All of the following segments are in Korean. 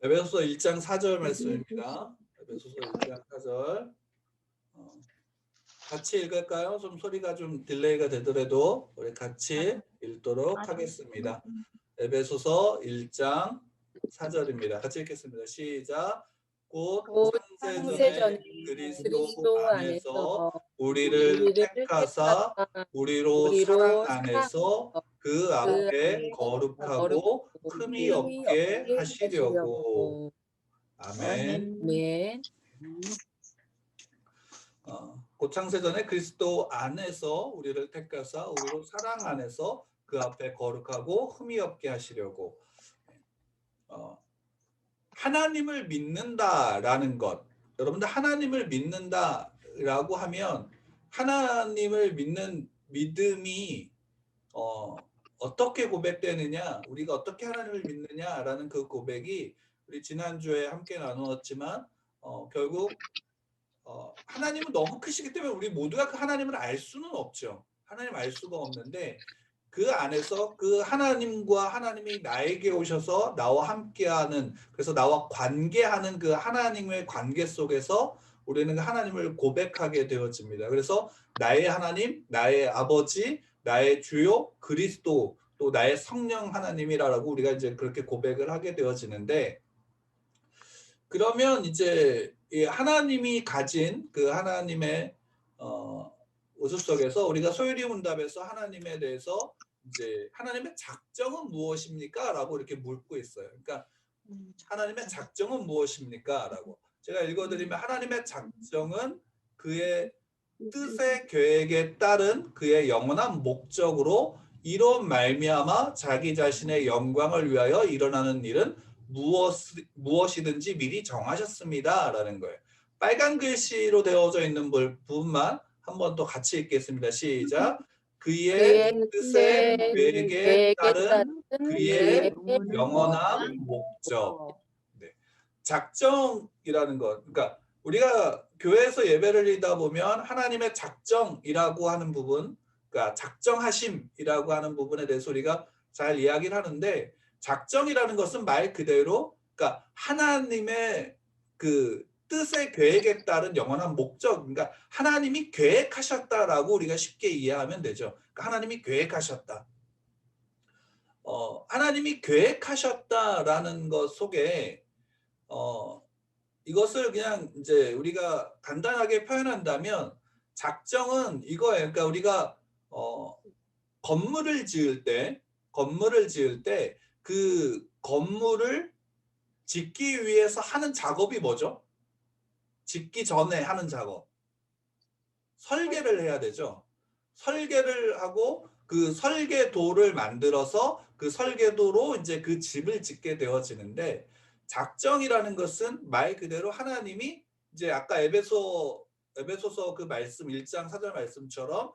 에베소서 1장 4절 말씀입니다. 에베소서 1장 4절. 같이 읽을까요? 좀 소리가 좀 딜레이가 되더라도 우리 같이 읽도록 하겠습니다. 에베소서 1장 4절입니다. 같이 읽겠습니다. 시작. 곧 곧 창세전에 창세전에 그리스도 그리스도 안에서 안에서 우리를 우리를 택하사 우리로 사랑 우리로 안에서 그 그 앞에 앞에 거룩하고 거룩하고 흠이 흠이 없게 없게 하시려고. 하시려고. 아멘. 아멘. 곧 창세전에 그리스도 안에서 우리를 택하사 우리로 사랑 안에서 그 앞에 거룩하고 흠이 없게 하시려고. 하나님을 믿는다라는 것. 여러분들 하나님을 믿는다라고 하면 하나님을 믿는 믿음이 어떻게 고백되느냐, 우리가 어떻게 하나님을 믿느냐라는 그 고백이 우리 지난주에 함께 나누었지만 결국 하나님은 너무 크시기 때문에 우리 모두가 그 하나님을 알 수는 없죠. 하나님 알 수가 없는데 그 안에서 그 하나님과 하나님이 나에게 오셔서 나와 함께하는, 그래서 나와 관계하는 그 하나님의 관계 속에서 우리는 그 하나님을 고백하게 되어집니다. 그래서 나의 하나님, 나의 아버지, 나의 주요 그리스도, 또 나의 성령 하나님이라고 우리가 이제 그렇게 고백을 하게 되어지는데, 그러면 이제 하나님이 가진 그 하나님의 모습 속에서 우리가 소유리 문답에서 하나님에 대해서 이제 하나님의 작정은 무엇입니까? 라고 이렇게 묻고 있어요. 그러니까 하나님의 작정은 무엇입니까? 라고 제가 읽어드리면 하나님의 작정은 그의 뜻의 계획에 따른 그의 영원한 목적으로 이로 말미암아 자기 자신의 영광을 위하여 일어나는 일은 무엇이든지 미리 정하셨습니다. 라는 거예요. 빨간 글씨로 되어져 있는 부분만 한 번 더 같이 읽겠습니다. 시작. 그의 뜻의 계획에 따른 그의 영원한 목적. 네. 작정이라는 것. 그러니까 우리가 교회에서 예배를 드리다 보면 하나님의 작정이라고 하는 부분, 그러니까 작정하심이라고 하는 부분에 대해서 우리가 잘 이야기를 하는데, 작정이라는 것은 말 그대로 그러니까 하나님의 그 뜻의 계획에 따른 영원한 목적, 그러니까 하나님이 계획하셨다라고 우리가 쉽게 이해하면 되죠. 그러니까 하나님이 계획하셨다. 하나님이 계획하셨다라는 것 속에 이것을 그냥 이제 우리가 간단하게 표현한다면 작정은 이거예요. 그러니까 우리가 건물을 지을 때 그 건물을 짓기 위해서 하는 작업이 뭐죠? 짓기 전에 하는 작업. 설계를 해야 되죠. 설계를 하고 그 설계도를 만들어서 그 설계도로 이제 그 집을 짓게 되어지는데, 작정이라는 것은 말 그대로 하나님이 이제 아까 에베소서 그 말씀 1장 4절 말씀처럼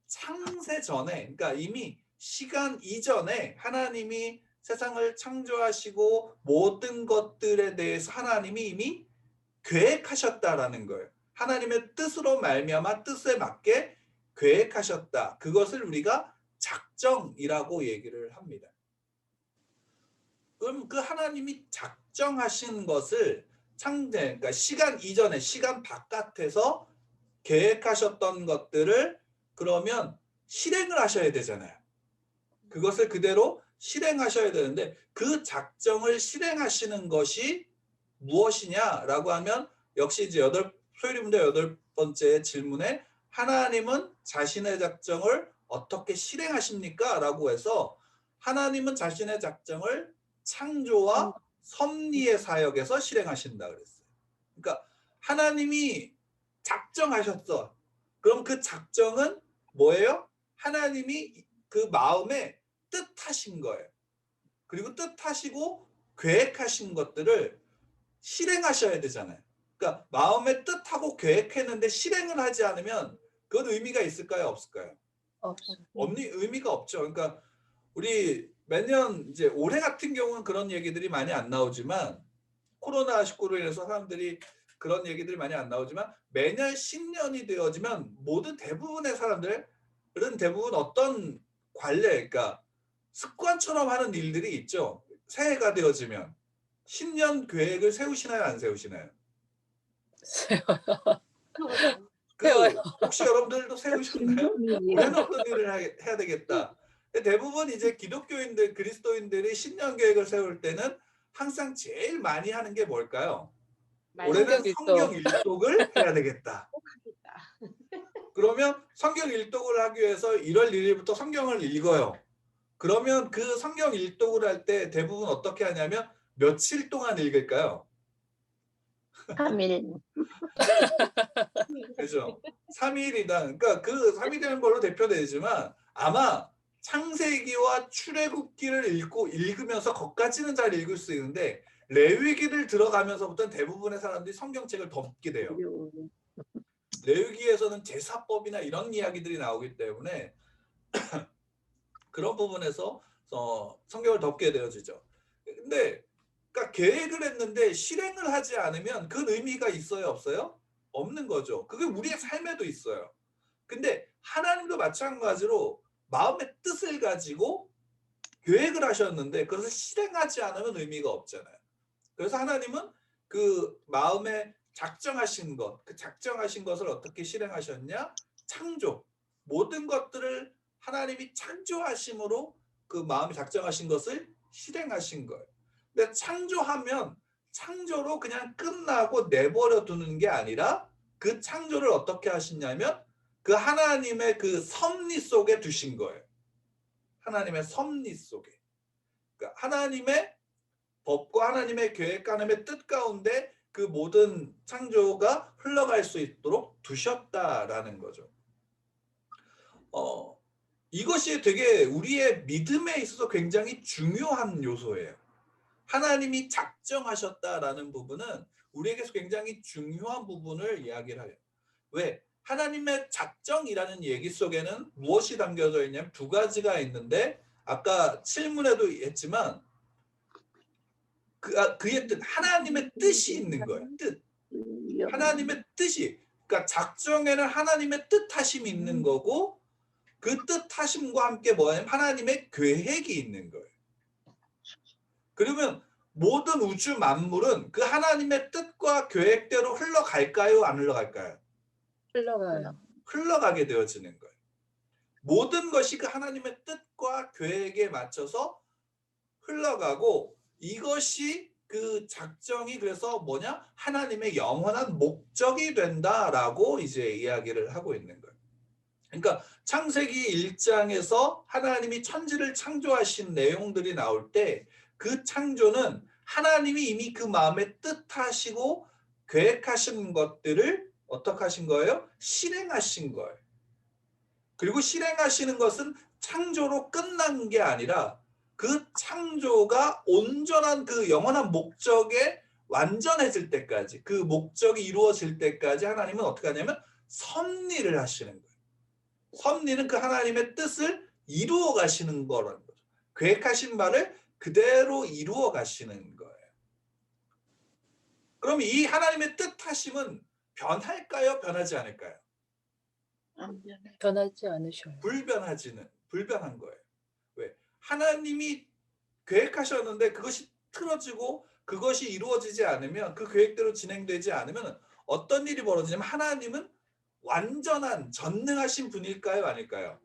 창세 전에, 그러니까 이미 시간 이전에 하나님이 세상을 창조하시고 모든 것들에 대해서 하나님이 이미 계획하셨다라는 거예요. 하나님의 뜻으로 말미암아 뜻에 맞게 계획하셨다. 그것을 우리가 작정이라고 얘기를 합니다. 그럼 그 하나님이 작정하신 것을 그러니까 시간 이전에, 시간 바깥에서 계획하셨던 것들을 그러면 실행을 하셔야 되잖아요. 그것을 그대로 실행하셔야 되는데, 그 작정을 실행하시는 것이 무엇이냐라고 하면 역시 이제 소율이 문제 8번째 질문에 하나님은 자신의 작정을 어떻게 실행하십니까? 라고 해서 하나님은 자신의 작정을 창조와 섭리의 사역에서 실행하신다 그랬어요. 그러니까 하나님이 작정하셨어. 그럼 그 작정은 뭐예요? 하나님이 그 마음에 뜻하신 거예요. 그리고 뜻하시고 계획하신 것들을 실행하셔야 되잖아요. 그러니까 마음에 뜻하고 계획했는데 실행을 하지 않으면 그건 의미가 있을까요? 없을까요? 의미가 없죠. 그러니까 우리 매년 이제 올해 같은 경우는 그런 얘기들이 많이 안 나오지만, 코로나19로 인해서 사람들이 그런 얘기들이 많이 안 나오지만, 매년 신년이 되어지면 모든 대부분의 사람들은 대부분 어떤 관례, 그러니까 습관처럼 하는 일들이 있죠. 새해가 되어지면 신년 계획을 세우시나요, 안 세우시나요? 세워요. 그 혹시 여러분들도 세우셨나요? 신년이요. 올해는 어떤 일을 해야 되겠다. 대부분 이제 기독교인들, 그리스도인들이 신년 계획을 세울 때는 항상 제일 많이 하는 게 뭘까요? 올해는 말씀 성경 일독을 해야 되겠다. 꼭 하겠다. 그러면 성경 일독을 하기 위해서 1월 1일부터 성경을 읽어요. 그러면 그 성경 일독을 할 때 대부분 어떻게 하냐면 며칠 동안 읽을까요? 3일. 그죠? 3일이다. 그러니까 그 3일이라는 걸로 대표되지만 아마 창세기와 출애굽기를 읽으면서 거기까지는 잘 읽을 수 있는데 레위기를 들어가면서부터는 대부분의 사람들이 성경책을 덮게 돼요. 레위기에서는 제사법이나 이런 이야기들이 나오기 때문에 그런 부분에서 성경을 덮게 되어지죠. 근데 그러니까 계획을 했는데 실행을 하지 않으면 그 의미가 있어요, 없어요? 없는 거죠. 그게 우리의 삶에도 있어요. 근데 하나님도 마찬가지로 마음의 뜻을 가지고 계획을 하셨는데 그것을 실행하지 않으면 의미가 없잖아요. 그래서 하나님은 그 마음에 작정하신 것, 그 작정하신 것을 어떻게 실행하셨냐? 창조. 모든 것들을 하나님이 창조하심으로 그 마음에 작정하신 것을 실행하신 거예요. 근데 창조하면 창조로 그냥 끝나고 내버려 두는 게 아니라 그 창조를 어떻게 하시냐면 그 하나님의 그 섭리 속에 두신 거예요. 하나님의 섭리 속에. 그러니까 하나님의 법과 하나님의 계획과 하나님의 뜻 가운데 그 모든 창조가 흘러갈 수 있도록 두셨다라는 거죠. 이것이 되게 우리의 믿음에 있어서 굉장히 중요한 요소예요. 하나님이 작정하셨다라는 부분은 우리에게서 굉장히 중요한 부분을 이야기를 해요. 왜? 하나님의 작정이라는 얘기 속에는 무엇이 담겨져 있냐면 두 가지가 있는데 아까 질문에도 했지만 그의 뜻, 하나님의 뜻이 있는 거예요. 뜻. 하나님의 뜻이. 그러니까 작정에는 하나님의 뜻하심이 있는 거고 그 뜻하심과 함께 뭐냐면 하나님의 계획이 있는 거예요. 그러면 모든 우주 만물은 그 하나님의 뜻과 계획대로 흘러갈까요? 안 흘러갈까요? 흘러가요. 흘러가게 되어지는 거예요. 모든 것이 그 하나님의 뜻과 계획에 맞춰서 흘러가고 이것이 그 작정이 그래서 뭐냐? 하나님의 영원한 목적이 된다라고 이제 이야기를 하고 있는 거예요. 그러니까 창세기 1장에서 하나님이 천지를 창조하신 내용들이 나올 때 그 창조는 하나님이 이미 그 마음에 뜻하시고 계획하신 것들을 어떻게 하신 거예요? 실행하신 거예요. 그리고 실행하시는 것은 창조로 끝난 게 아니라 그 창조가 온전한 그 영원한 목적에 완전해질 때까지 그 목적이 이루어질 때까지 하나님은 어떻게 하냐면 섭리를 하시는 거예요. 섭리는 그 하나님의 뜻을 이루어 가시는 거라는 거죠. 계획하신 바를 그대로 이루어 가시는 거예요. 그럼 이 하나님의 뜻하심은 변할까요? 변하지 않을까요? 변하지 않으셔요. 불변한 거예요. 왜? 하나님이 계획하셨는데 그것이 틀어지고 그것이 이루어지지 않으면 그 계획대로 진행되지 않으면 어떤 일이 벌어지냐면 하나님은 완전한 전능하신 분일까요? 아닐까요?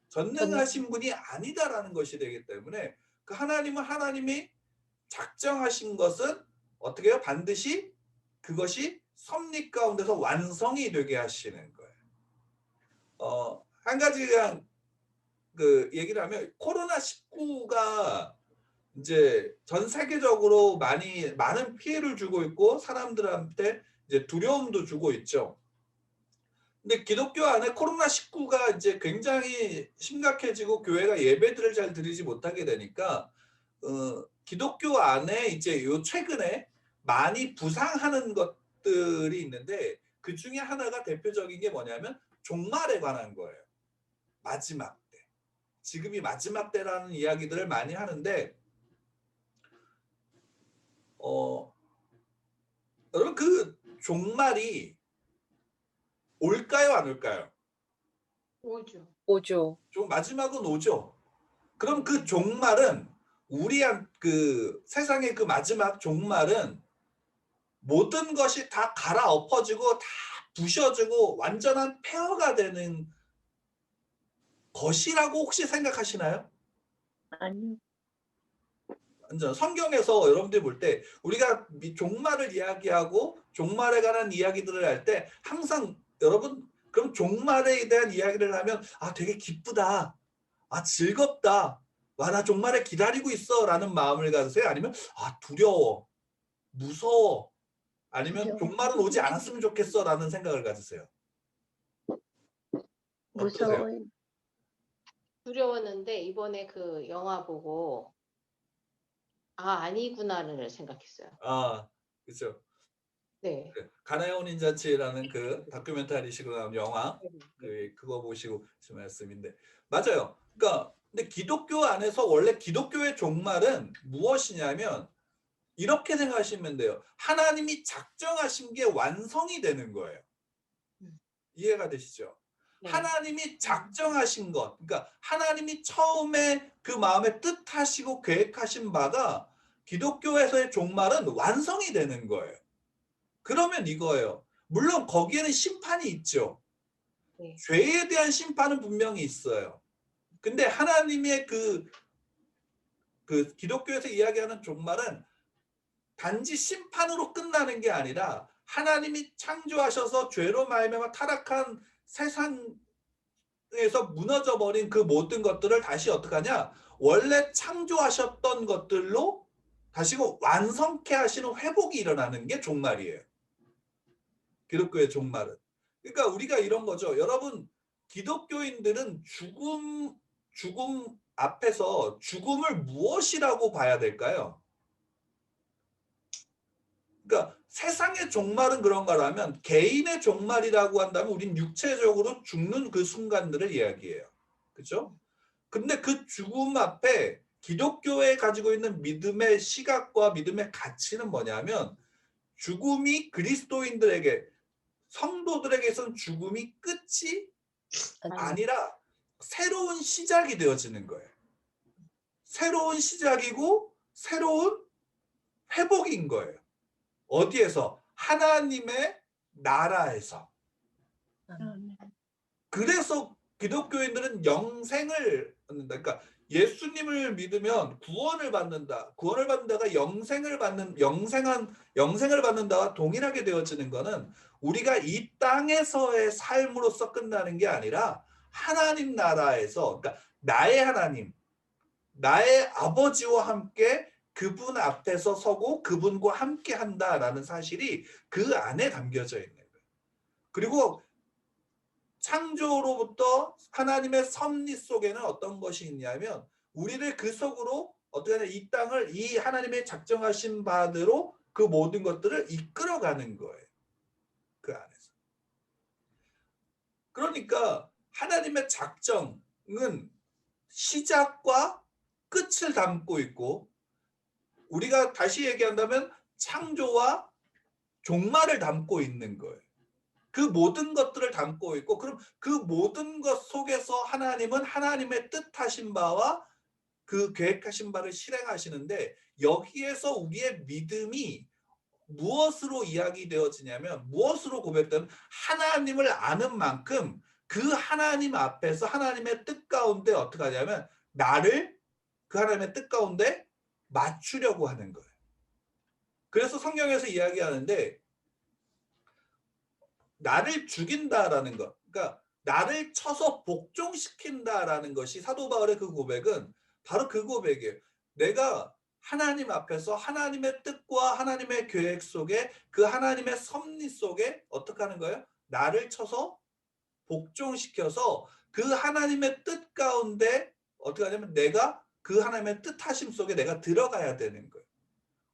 전능하신 분이 아니다라는 것이 되기 때문에 그 하나님은 하나님이 작정하신 것은 어떻게 해요? 반드시 그것이 섭리 가운데서 완성이 되게 하시는 거예요. 한 가지 그냥 그 얘기를 하면 코로나19가 이제 전 세계적으로 많은 피해를 주고 있고 사람들한테 이제 두려움도 주고 있죠. 근데 기독교 안에 코로나19가 이제 굉장히 심각해지고 교회가 예배들을 잘 드리지 못하게 되니까 기독교 안에 이제 요 최근에 많이 부상하는 것들이 있는데 그 중에 하나가 대표적인 게 뭐냐면 종말에 관한 거예요. 마지막 때. 지금이 마지막 때라는 이야기들을 많이 하는데 여러분 그 종말이 올까요, 안 올까요? 오죠. 마지막은 오죠. 그럼 그 종말은 그 세상의 그 마지막 종말은 모든 것이 다 갈아엎어지고 다 부셔지고 완전한 폐허가 되는 것이라고 혹시 생각하시나요? 아니요. 완전 성경에서 여러분들이 볼 때 우리가 종말을 이야기하고 종말에 관한 이야기들을 할 때 항상 여러분 그럼 종말에 대한 이야기를 하면 아 되게 기쁘다. 아 즐겁다. 와 나 종말에 기다리고 있어라는 마음을 가지세요? 아니면 아 두려워. 무서워. 아니면 두려워. 종말은 오지 않았으면 좋겠어라는 생각을 가지세요? 어떠세요? 무서워요. 두려웠는데 이번에 그 영화 보고 '아 아니구나.'를 생각했어요. 아 그죠. 네. 그 가나의 혼인잔치라는 그 다큐멘터리식으로 나온 영화 네. 그거 보시고 하신 말씀인데 맞아요. 그러니까 근데 기독교 안에서 원래 기독교의 종말은 무엇이냐면 이렇게 생각하시면 돼요. 하나님이 작정하신 게 완성이 되는 거예요. 음. 이해가 되시죠? 네. 하나님이 작정하신 것, 그러니까 하나님이 처음에 그 마음에 뜻하시고 계획하신 바가 기독교에서의 종말은 완성이 되는 거예요. 그러면 이거예요. 물론 거기에는 심판이 있죠. 네. 죄에 대한 심판은 분명히 있어요. 근데 하나님의 그 기독교에서 이야기하는 종말은 단지 심판으로 끝나는 게 아니라 하나님이 창조하셔서 죄로 말미암아 타락한 세상에서 무너져 버린 그 모든 것들을 다시 어떻게 하냐? 원래 창조하셨던 것들로 다시 완성케 하시는 회복이 일어나는 게 종말이에요. 기독교의 종말은. 그러니까 우리가 이런 거죠. 여러분 기독교인들은 죽음 앞에서 죽음을 무엇이라고 봐야 될까요? 그러니까 세상의 종말은 그런 거라면 개인의 종말이라고 한다면 우린 육체적으로 죽는 그 순간들을 이야기해요. 그렇죠? 근데 그 죽음 앞에 기독교에 가지고 있는 믿음의 시각과 믿음의 가치는 뭐냐면 죽음이 그리스도인들에게 성도들에게선 죽음이 끝이 아니라 새로운 시작이 되어지는 거예요. 새로운 시작이고 새로운 회복인 거예요. 어디에서? 하나님의 나라에서. 그래서 기독교인들은 영생을 얻는다. 그러니까 예수님을 믿으면 구원을 받는다. 구원을 받는다가 영생을 받는다와 동일하게 되어지는 것은 우리가 이 땅에서의 삶으로서 끝나는 게 아니라 하나님 나라에서 그러니까 나의 하나님, 나의 아버지와 함께 그분 앞에서 서고 그분과 함께 한다라는 사실이 그 안에 담겨져 있는 거예요. 그리고 창조로부터 하나님의 섭리 속에는 어떤 것이 있냐면 우리를 그 속으로 어떻게 하냐 이 땅을 이 하나님의 작정하신 바대로 그 모든 것들을 이끌어가는 거예요. 그 안에서. 그러니까 하나님의 작정은 시작과 끝을 담고 있고 우리가 다시 얘기한다면 창조와 종말을 담고 있는 거예요. 그 모든 것들을 담고 있고 그럼 그 모든 것 속에서 하나님은 하나님의 뜻하신 바와 그 계획하신 바를 실행하시는데 여기에서 우리의 믿음이 무엇으로 이야기되어지냐면 무엇으로 고백되면 하나님을 아는 만큼 그 하나님 앞에서 하나님의 뜻 가운데 어떻게 하냐면 나를 그 하나님의 뜻 가운데 맞추려고 하는 거예요. 그래서 성경에서 이야기하는데 나를 죽인다라는 것, 그러니까 나를 쳐서 복종시킨다라는 것이 사도 바울의 그 고백은 바로 그 고백이에요. 내가 하나님 앞에서 하나님의 뜻과 하나님의 계획 속에 그 하나님의 섭리 속에 어떻게 하는 거예요? 나를 쳐서 복종시켜서 그 하나님의 뜻 가운데 어떻게 하냐면 내가 그 하나님의 뜻하심 속에 내가 들어가야 되는 거예요.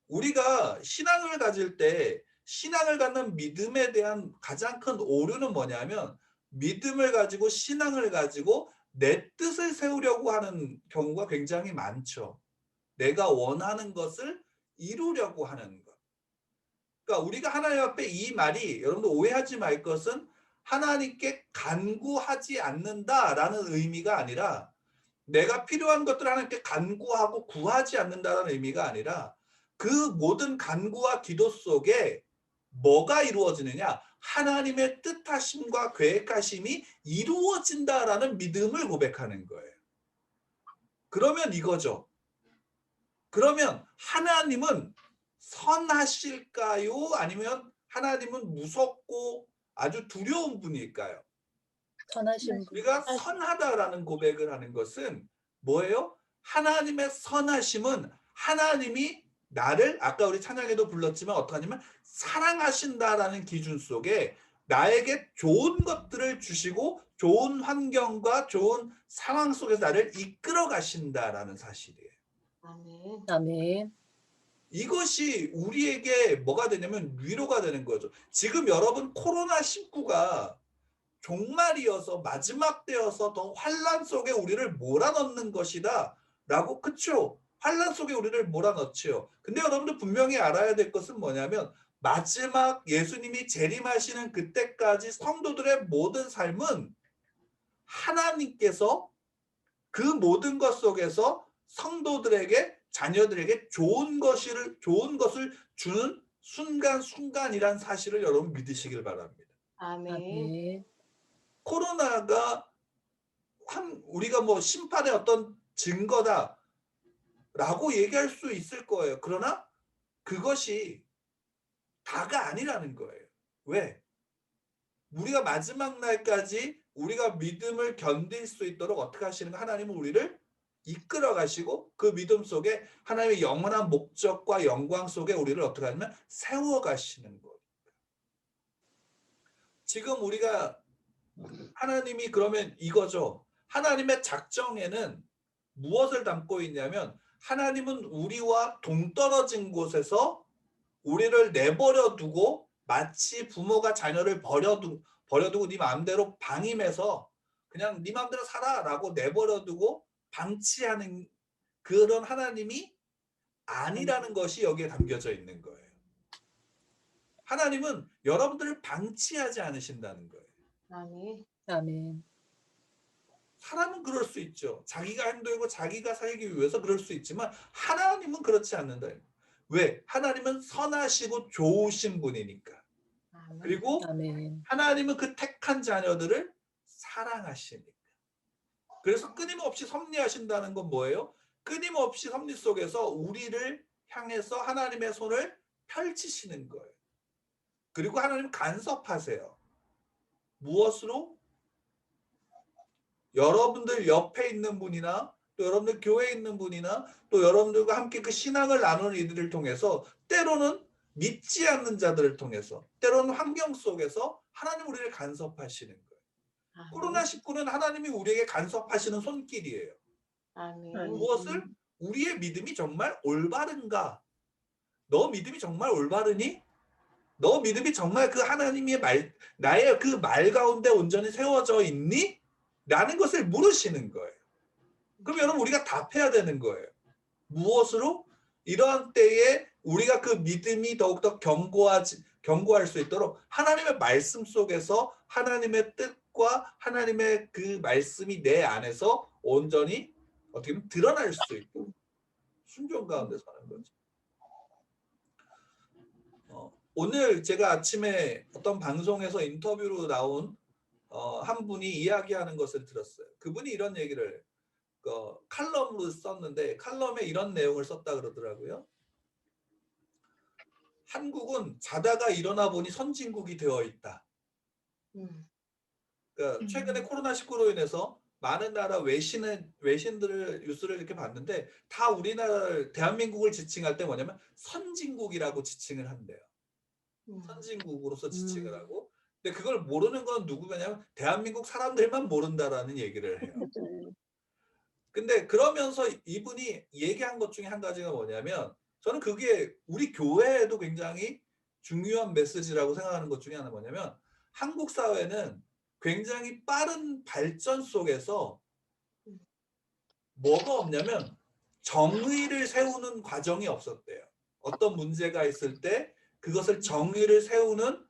우리가 신앙을 가질 때 신앙을 갖는 믿음에 대한 가장 큰 오류는 뭐냐면 믿음을 가지고 신앙을 가지고 내 뜻을 세우려고 하는 경우가 굉장히 많죠. 내가 원하는 것을 이루려고 하는 것. 그러니까 우리가 하나님 앞에 이 말이 여러분들 오해하지 말 것은 하나님께 간구하지 않는다라는 의미가 아니라 내가 필요한 것들을 하나님께 간구하고 구하지 않는다는 의미가 아니라 그 모든 간구와 기도 속에 뭐가 이루어지느냐? 하나님의 뜻하심과 계획하심이 이루어진다라는 믿음을 고백하는 거예요. 그러면 이거죠. 그러면 하나님은 선하실까요? 아니면 하나님은 무섭고 아주 두려운 분일까요? 선하신 분. 우리가 선하다라는 고백을 하는 것은 뭐예요? 하나님의 선하심은 하나님이 나를 아까 우리 찬양에도 불렀지만 어떻게 하냐면 사랑하신다라는 기준 속에 나에게 좋은 것들을 주시고 좋은 환경과 좋은 상황 속에서 나를 이끌어 가신다라는 사실이에요. 아멘. 아멘. 이것이 우리에게 뭐가 되냐면 위로가 되는 거죠. 지금 여러분 코로나19가 종말이어서 마지막 때여서 더 환란 속에 우리를 몰아넣는 것이다 라고 그쵸? 환란 속에 우리를 몰아넣지요. 근데 여러분들 분명히 알아야 될 것은 뭐냐면 마지막 예수님이 재림하시는 그때까지 성도들의 모든 삶은 하나님께서 그 모든 것 속에서 성도들에게 자녀들에게 좋은 것을 주는 순간순간이란 사실을 여러분 믿으시길 바랍니다. 아멘. 아멘. 코로나가 우리가 뭐 심판의 어떤 증거다라고 얘기할 수 있을 거예요. 그러나 그것이 다가 아니라는 거예요. 왜? 우리가 마지막 날까지 우리가 믿음을 견딜 수 있도록 어떻게 하시는가? 하나님은 우리를 이끌어 가시고 그 믿음 속에 하나님의 영원한 목적과 영광 속에 우리를 어떻게 하냐면 세워 가시는 거예요. 지금 우리가 하나님이 그러면 이거죠. 하나님의 작정에는 무엇을 담고 있냐면 하나님은 우리와 동떨어진 곳에서 우리를 내버려 두고 마치 부모가 자녀를 버려두고 네 마음대로 방임해서 그냥 네 마음대로 살아라고 내버려 두고 방치하는 그런 하나님이 아니라는 것이 여기에 담겨져 있는 거예요. 하나님은 여러분들을 방치하지 않으신다는 거예요. 아멘. 아멘. 사람은 그럴 수 있죠. 자기가 힘들고 자기가 살기 위해서 그럴 수 있지만 하나님은 그렇지 않는다. 왜? 하나님은 선하시고 좋으신 분이니까. 아멘. 그리고 아멘. 하나님은 그 택한 자녀들을 사랑하시니까. 그래서 끊임없이 섭리하신다는 건 뭐예요? 끊임없이 섭리 속에서 우리를 향해서 하나님의 손을 펼치시는 거예요. 그리고 하나님 간섭하세요. 무엇으로? 여러분들 옆에 있는 분이나 또 여러분들 교회에 있는 분이나 또 여러분들과 함께 그 신앙을 나누는 이들을 통해서 때로는 믿지 않는 자들을 통해서 때로는 환경 속에서 하나님 우리를 간섭하시는 거예요. 아멘. 코로나19는 하나님이 우리에게 간섭하시는 손길이에요. 아멘. 무엇을? 우리의 믿음이 정말 올바른가? 너 믿음이 정말 올바르니? 너 믿음이 정말 그 하나님의 나의 그 말 가운데 온전히 세워져 있니? 라는 것을 물으시는 거예요. 그럼 여러분 우리가 답해야 되는 거예요. 무엇으로? 이러한 때에 우리가 그 믿음이 더욱더 견고할 수 있도록 하나님의 말씀 속에서 하나님의 뜻과 하나님의 그 말씀이 내 안에서 온전히 어떻게 보면 드러날 수 있고 순종 가운데 사는 거죠. 오늘 제가 아침에 어떤 방송에서 인터뷰로 나온 한 분이 이야기하는 것을 들었어요. 그분이 이런 얘기를 칼럼으로 썼는데 칼럼에 이런 내용을 썼다 그러더라고요. 한국은 자다가 일어나 보니 선진국이 되어 있다. 그러니까 최근에 코로나19로 인해서 많은 나라 외신들을 뉴스를 이렇게 봤는데 다 우리나라 대한민국을 지칭할 때 뭐냐면 선진국이라고 지칭을 한대요. 선진국으로서 지칭을 하고. 근데 그걸 모르는 건 누구냐면 대한민국 사람들만 모른다라는 얘기를 해요. 근데 그러면서 이분이 얘기한 것 중에 한 가지가 뭐냐면 저는 그게 우리 교회에도 굉장히 중요한 메시지라고 생각하는 것 중에 하나 뭐냐면 한국 사회는 굉장히 빠른 발전 속에서 뭐가 없냐면 정의를 세우는 과정이 없었대요. 어떤 문제가 있을 때 그것을 정의를 세우는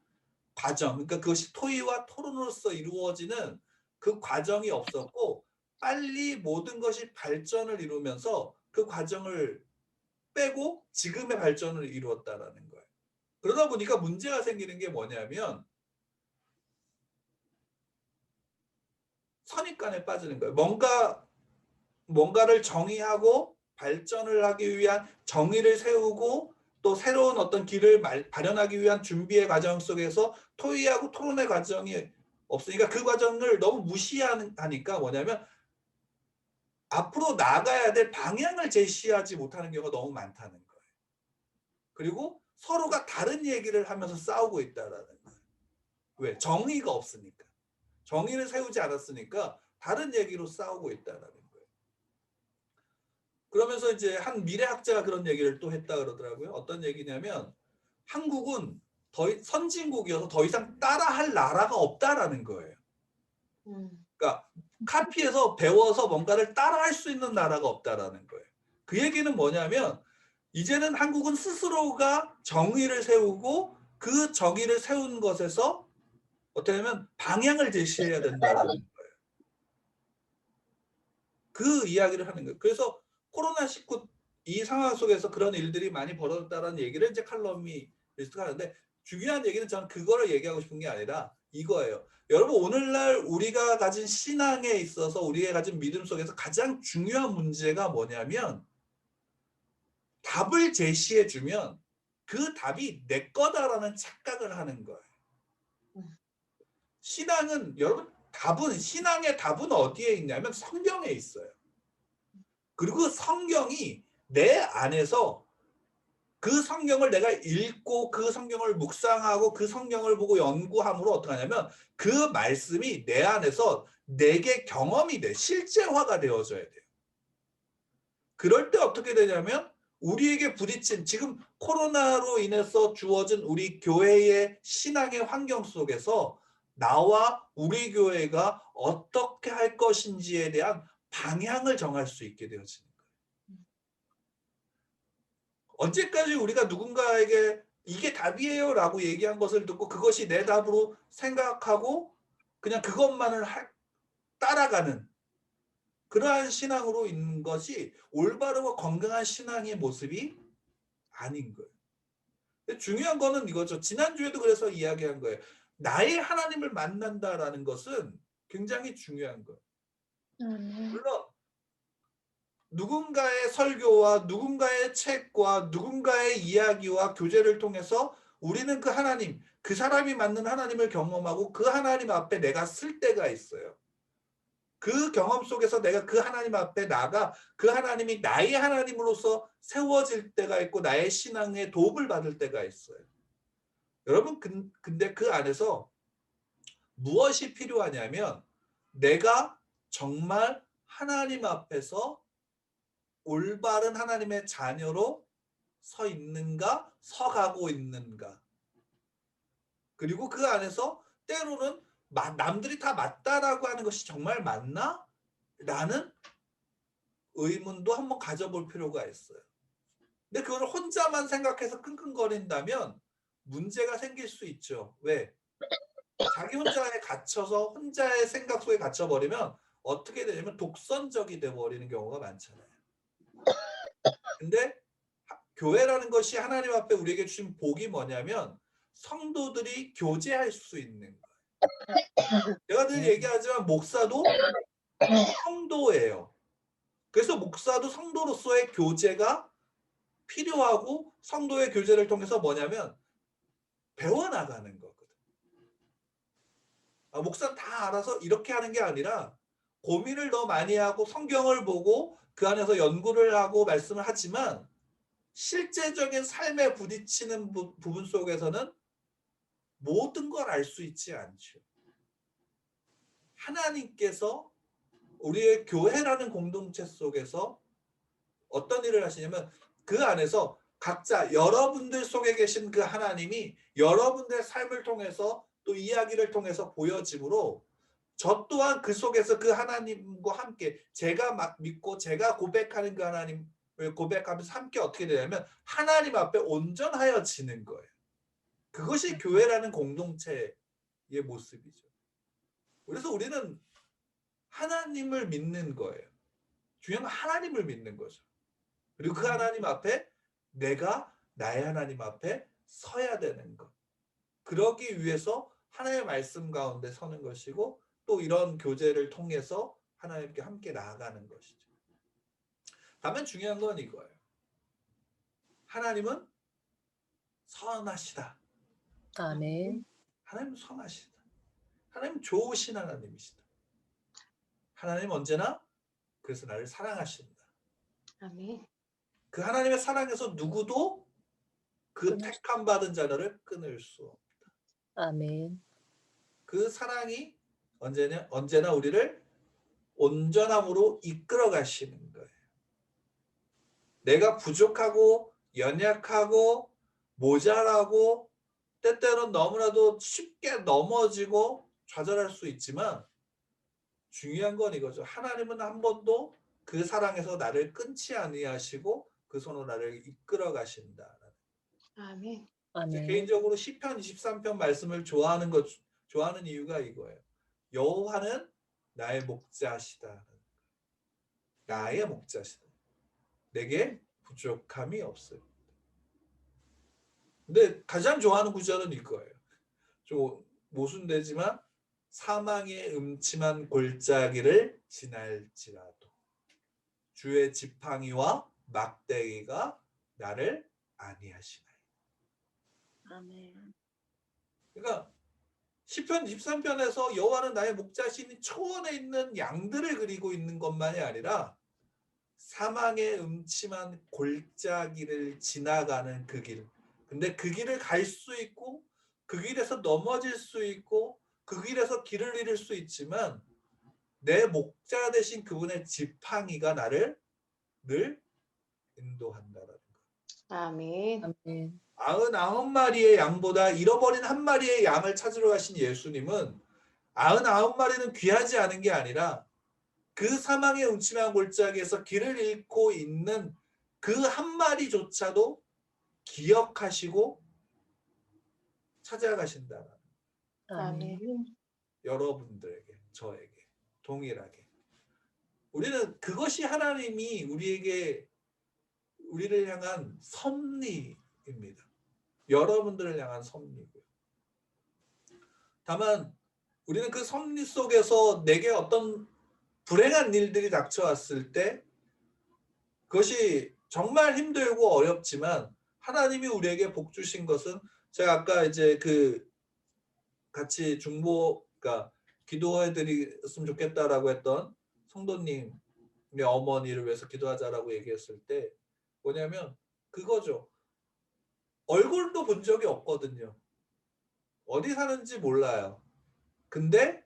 과정, 그러니까 그것이 토의와 토론으로서 이루어지는 그 과정이 없었고 빨리 모든 것이 발전을 이루면서 그 과정을 빼고 지금의 발전을 이루었다라는 거예요. 그러다 보니까 문제가 생기는 게 뭐냐면 선입관에 빠지는 거예요. 뭔가를 정의하고 발전을 하기 위한 정의를 세우고 또 새로운 어떤 길을 발현하기 위한 준비의 과정 속에서 토의하고 토론의 과정이 없으니까 그 과정을 너무 무시하니까 뭐냐면 앞으로 나가야 될 방향을 제시하지 못하는 경우가 너무 많다는 거예요. 그리고 서로가 다른 얘기를 하면서 싸우고 있다라는 거예요. 왜? 정의가 없으니까. 정의를 세우지 않았으니까 다른 얘기로 싸우고 있다라는 거예요. 그러면서 이제 한 미래학자가 그런 얘기를 또 했다 그러더라고요. 어떤 얘기냐면 한국은 선진국이어서 더 이상 따라할 나라가 없다라는 거예요. 그러니까 카피해서 배워서 뭔가를 따라할 수 있는 나라가 없다라는 거예요. 그 얘기는 뭐냐면 이제는 한국은 스스로가 정의를 세우고 그 정의를 세운 것에서 어떻게 보면 방향을 제시해야 된다라는 거예요. 그 이야기를 하는 거예요. 그래서 코로나19 이 상황 속에서 그런 일들이 많이 벌어졌다는 얘기를 이제 칼럼이 리스트가 하는데 중요한 얘기는 저는 그거를 얘기하고 싶은 게 아니라 이거예요. 여러분 오늘날 우리가 가진 신앙에 있어서 우리가 가진 믿음 속에서 가장 중요한 문제가 뭐냐면 답을 제시해 주면 그 답이 내 거다라는 착각을 하는 거예요. 신앙은 여러분 신앙의 답은 어디에 있냐면 성경에 있어요. 그리고 성경이 내 안에서 그 성경을 내가 읽고 그 성경을 묵상하고 그 성경을 보고 연구함으로 어떻게 하냐면 그 말씀이 내 안에서 내게 경험이 돼 실제화가 되어져야 돼요. 그럴 때 어떻게 되냐면 우리에게 부딪힌 지금 코로나로 인해서 주어진 우리 교회의 신앙의 환경 속에서 나와 우리 교회가 어떻게 할 것인지에 대한 방향을 정할 수 있게 되어지는 거예요. 언제까지 우리가 누군가에게 이게 답이에요 라고 얘기한 것을 듣고 그것이 내 답으로 생각하고 그냥 그것만을 따라가는 그러한 신앙으로 있는 것이 올바르고 건강한 신앙의 모습이 아닌 거예요. 중요한 거는 이거죠. 지난주에도 그래서 이야기한 거예요. 나의 하나님을 만난다라는 것은 굉장히 중요한 거예요. 물론 누군가의 설교와 누군가의 책과 누군가의 이야기와 교제를 통해서 우리는 그 하나님, 그 사람이 맞는 하나님을 경험하고 그 하나님 앞에 내가 쓸 때가 있어요. 그 경험 속에서 내가 그 하나님 앞에 나가 그 하나님이 나의 하나님으로서 세워질 때가 있고 나의 신앙에 도움을 받을 때가 있어요. 여러분 근데 그 안에서 무엇이 필요하냐면 내가 정말 하나님 앞에서 올바른 하나님의 자녀로 서 있는가, 서가고 있는가. 그리고 그 안에서 때로는 남들이 다 맞다라고 하는 것이 정말 맞나? 라는 의문도 한번 가져볼 필요가 있어요. 근데 그걸 혼자만 생각해서 끙끙거린다면 문제가 생길 수 있죠. 왜? 자기 혼자에 갇혀서 혼자의 생각 속에 갇혀버리면 어떻게 되냐면 독선적이 돼버리는 경우가 많잖아요. 근데 교회라는 것이 하나님 앞에 우리에게 주신 복이 뭐냐면 성도들이 교제할 수 있는 거예요. 제가 늘 얘기하지만 목사도 성도예요. 그래서 목사도 성도로서의 교제가 필요하고 성도의 교제를 통해서 뭐냐면 배워나가는 거거든. 목사는 다 알아서 이렇게 하는 게 아니라 고민을 더 많이 하고 성경을 보고 그 안에서 연구를 하고 말씀을 하지만 실제적인 삶에 부딪히는 부분 속에서는 모든 걸 알 수 있지 않죠. 하나님께서 우리의 교회라는 공동체 속에서 어떤 일을 하시냐면 그 안에서 각자 여러분들 속에 계신 그 하나님이 여러분들의 삶을 통해서 또 이야기를 통해서 보여지므로 저 또한 그 속에서 그 하나님과 함께 제가 믿고 제가 고백하는 그 하나님을 고백하면서 함께 어떻게 되냐면 하나님 앞에 온전하여지는 거예요. 그것이 교회라는 공동체의 모습이죠. 그래서 우리는 하나님을 믿는 거예요. 중요한 건 하나님을 믿는 거죠. 그리고 그 하나님 앞에 내가 나의 하나님 앞에 서야 되는 것. 그러기 위해서 하나님의 말씀 가운데 서는 것이고 또 이런 교제를 통해서 하나님께 함께 나아가는 것이죠. 다만 중요한 건 이거예요. 하나님은 선하시다. 아멘. 하나님은 선하시다. 하나님 좋으신 하나님이시다. 하나님 언제나 그래서 나를 사랑하신다. 아멘. 그 하나님의 사랑에서 누구도 그 끊을 택함 받은 자를 끊을 수 없다. 아멘. 그 사랑이 언제나 우리를 온전함으로 이끌어 가시는 거예요. 내가 부족하고 연약하고 모자라고 때때로는 너무나도 쉽게 넘어지고 좌절할 수 있지만 중요한 건 이거죠. 하나님은 한 번도 그 사랑에서 나를 끊지 아니하시고 그 손으로 나를 이끌어 가신다. 아멘. 아멘. 개인적으로 시편 23편 말씀을 좋아하는 이유가 이거예요. 여호와는 나의 목자시다. 나의 목자시다. 내게 부족함이 없어요. 근데 가장 좋아하는 구절은 이거예요. 좀 모순되지만 사망의 음침한 골짜기를 지날지라도 주의 지팡이와 막대기가 나를 안위하시나이다. 아멘. 그러니까 시편 23편에서 여호와는 나의 목자시니 초원에 있는 양들을 그리고 있는 것만이 아니라 사망의 음침한 골짜기를 지나가는 그 길. 근데 그 길을 갈 수 있고 그 길에서 넘어질 수 있고 그 길에서 길을 잃을 수 있지만 내 목자 되신 그분의 지팡이가 나를 늘 인도한다라는 거. 아멘. 아멘. 99마리의 양보다 잃어버린 한 마리의 양을 찾으러 가신 예수님은 99마리는 귀하지 않은 게 아니라 그 사망의 음침한 골짜기에서 길을 잃고 있는 그 한 마리조차도 기억하시고 찾아가신다. 아멘. 아멘. 여러분들에게, 저에게 동일하게. 우리는 그것이 하나님이 우리를 향한 섭리입니다. 여러분들을 향한 섭리고요. 다만 우리는 그 섭리 속에서 내게 어떤 불행한 일들이 닥쳐왔을 때 그것이 정말 힘들고 어렵지만 하나님이 우리에게 복 주신 것은 제가 아까 이제 그 같이 그러니까 기도해드렸으면 좋겠다라고 했던 성도님의 어머니를 위해서 기도하자라고 얘기했을 때 뭐냐면 그거죠. 얼굴도 본 적이 없거든요. 어디 사는지 몰라요. 근데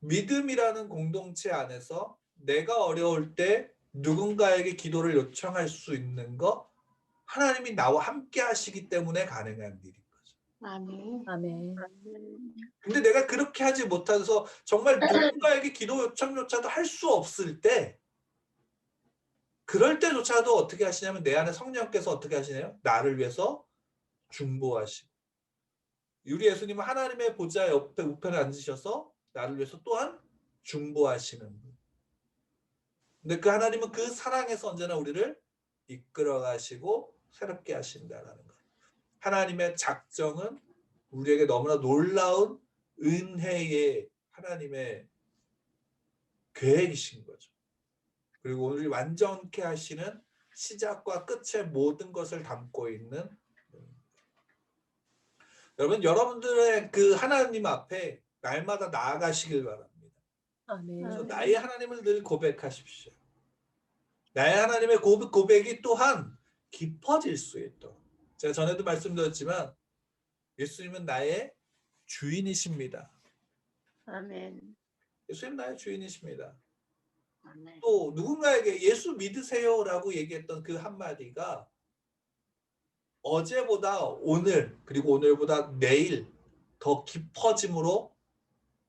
믿음이라는 공동체 안에서 내가 어려울 때 누군가에게 기도를 요청할 수 있는 거 하나님이 나와 함께 하시기 때문에 가능한 일인 거죠. 아멘. 아멘. 근데 내가 그렇게 하지 못해서 정말 누군가에게 기도 요청조차도 할 수 없을 때 그럴 때조차도 어떻게 하시냐면 내 안에 성령께서 어떻게 하시나요? 나를 위해서 중보하시고 우리 예수님은 하나님의 보좌 옆에 우편에 앉으셔서 나를 위해서 또한 중보하시는 분. 근데 그 하나님은 그 사랑에서 언제나 우리를 이끌어 가시고 새롭게 하신다라는 것. 하나님의 작정은 우리에게 너무나 놀라운 은혜의 하나님의 계획이신 거죠. 그리고 오늘 완전케 하시는 시작과 끝의 모든 것을 담고 있는 여러분들의 그 하나님 앞에 날마다 나아가시길 바랍니다. 아멘. 그래서 나의 하나님을 늘 고백하십시오. 나의 하나님의 고백이 또한 깊어질 수 있도록. 제가 전에도 말씀드렸지만 예수님은 나의 주인이십니다. 아멘. 예수님 나의 주인이십니다. 아멘. 또 누군가에게 예수 믿으세요라고 얘기했던 그 한마디가 어제보다 오늘 그리고 오늘보다 내일 더 깊어짐으로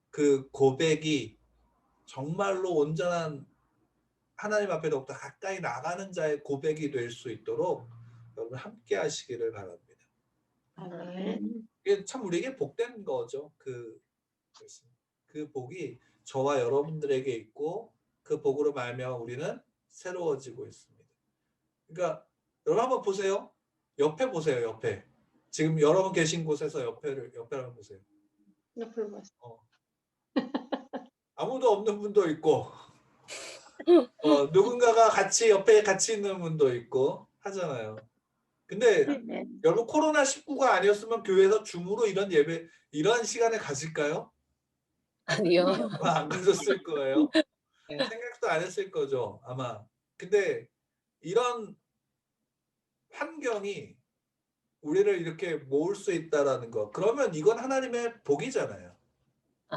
그 고백이 정말로 온전한 하나님 앞에 더욱더 가까이 나가는 자의 고백이 될 수 있도록 여러분 함께 하시기를 바랍니다. 아멘. 이게 참 우리에게 복된 거죠. 그 복이 저와 여러분들에게 있고 그 복으로 말미암아 우리는 새로워지고 있습니다. 그러니까 여러분 한번 보세요. 옆에 보세요. 옆에. 지금 여러분 계신 곳에서 옆에를 한번 보세요. 옆을 봤어. 아무도 없는 분도 있고 누군가가 옆에 같이 있는 분도 있고 하잖아요. 근데 아멘. 여러분 코로나19가 아니었으면 교회에서 줌으로 이런 시간을 가질까요? 아니요. 아마 안 가졌을 거예요. 생각도 안 했을 거죠, 아마. 근데 이런 환경이 우리를 이렇게 모을 수 있다라는 거. 그러면 이건 하나님의 복이잖아요.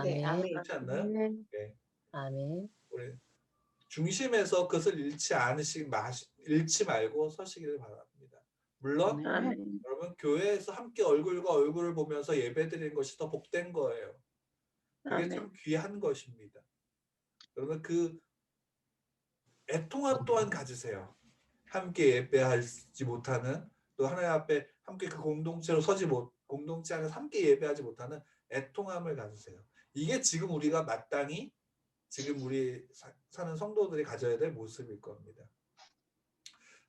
네, 아멘. 아멘. 그렇지 않나요? 아멘. 네. 아멘. 우리 중심에서 그것을 잃지 말고 서시기를 바랍니다. 물론 아멘. 여러분 교회에서 함께 얼굴과 얼굴을 보면서 예배드리는 것이 더 복된 거예요. 그게 참 아멘. 귀한 것입니다. 여러분 그 애통함 또한 가지세요. 함께 예배하지 못하는 또 하나님 앞에 함께 그 공동체 안에서 함께 예배하지 못하는 애통함을 가지세요. 이게 지금 우리가 마땅히 지금 우리 사는 성도들이 가져야 될 모습일 겁니다.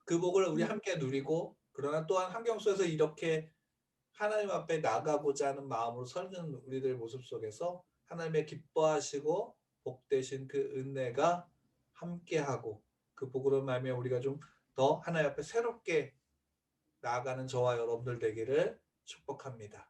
그 복을 우리 함께 누리고 그러나 또한 환경 속에서 이렇게 하나님 앞에 나가고자 하는 마음으로 서는 우리들 모습 속에서 하나님의 기뻐하시고 복되신 그 은혜가 함께하고 그 복으로 말미암아 우리가 좀 더 하나님 앞에 새롭게 나아가는 저와 여러분들 되기를 축복합니다.